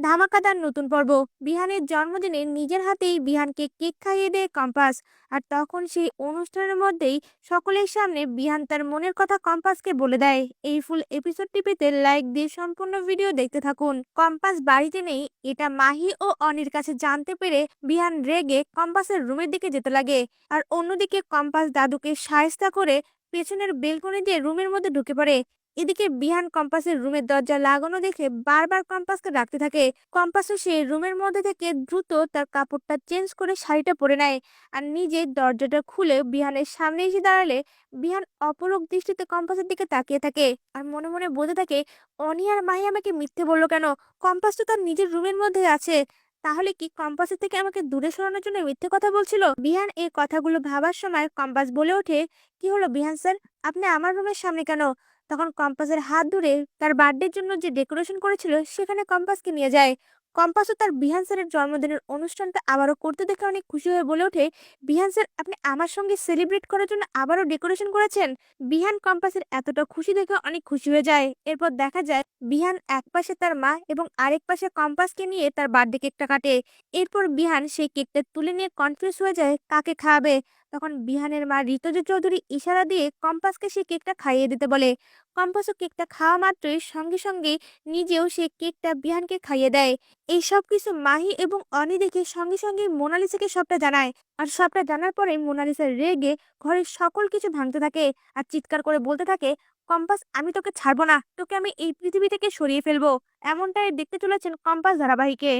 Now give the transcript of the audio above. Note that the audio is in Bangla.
ধামাকাদার নতুন পর্ব। বিহানের জন্মদিনে নিজের হাতেই বিহানকে কেক খাইয়ে দেয় কম্পাস। আর তখন সেই অনুষ্ঠানের মধ্যেই সকলের সামনে বিহান তার মনের কথা কম্পাসকে বলে দেয়। এই ফুল এপিসোডটি পেতে লাইক দিয়ে সম্পূর্ণ ভিডিও দেখতে থাকুন। কম্পাস বাড়িতে নেই এটা মাহি ও অনির কাছে জানতে পেরে বিহান রেগে কম্পাসের রুমের দিকে যেতে লাগে। আর অন্যদিকে কম্পাস দাদুকে সায়স্তা করে পেছনের বেলকনি দিয়ে রুমের মধ্যে ঢুকে পড়ে। এদিকে বিহান কম্পাসের রুমের দরজা লাগানো দেখে বারবার কম্পাসকে ডাকতে থাকে। কম্পাসও সে রুমের মধ্যে থেকে দ্রুত তার কাপড়টা চেঞ্জ করে শাড়িটা পরে নেয়। আর নিজে দরজাটা খুলে বিহানের সামনে এসে দাঁড়ালে বিহান অপলক দৃষ্টিতে কম্পাসের দিকে তাকিয়ে থাকে। আর মনে মনে বলতে থাকে, অনি আর মাহি আমাকে মিথ্যে বললো কেন? কম্পাস তো তার নিজের রুমের মধ্যে আছে। তাহলে কি কম্পাসের থেকে আমাকে দূরে সরানোর জন্য মিথ্যে কথা বলছিল? বিহান এই কথাগুলো ভাবার সময় কম্পাস বলে ওঠে, কি হলো বিহান স্যার, আপনি আমার রুমের সামনে কেন? তখন কম্পাসের হাত ধরে তার বার্থডের জন্য যে ডেকোরেশন করেছিল সেখানে কম্পাসকে নিয়ে যায়। কম্পাসও তার বিহান স্যারের জন্মদিনের অনুষ্ঠানটা আবারও করতে দেখে অনেক খুশি হয়ে বলে ওঠে, বিহান স্যার আপনি আমার সঙ্গে সেলিব্রেট করার জন্য আবারও ডেকোরেশন করেছেন। বিহান কম্পাসের এতটা খুশি দেখে অনেক খুশি হয়ে যায়। এরপর দেখা যায় বিহান এক পাশে তার মা এবং আরেক পাশে কম্পাসকে নিয়ে তার বার্থডে কেকটা কাটে। এরপর বিহান সেই কেকটা তুলে নিয়ে কনফিউজ হয়ে যায় কাকে খাওয়াবে। তখন বিহানের মা ঋতুজা চৌধুরী ইশারা দিয়ে কম্পাসকে সেই কেকটা খাইয়ে দিতে বলে। কম্পাসও কেকটা খাওয়া মাত্রই সঙ্গে সঙ্গে নিজেও সেই কেকটা বিহানকে খাইয়ে দেয়। এই সব কিছু মাহি এবং অনি দেখে সঙ্গে সঙ্গে মোনালিসাকে সবটা জানায়। আর সবটা জানার পরে মোনালিসা রেগে ঘরের সকল কিছু ভাঙতে থাকে আর চিৎকার করে বলতে থাকে, কম্পাস আমি তোকে ছাড়বো না, তোকে আমি এই পৃথিবী থেকে সরিয়ে ফেলবো। এমনটাই দেখতে চলেছেন কম্পাস ধারাবাহিকে।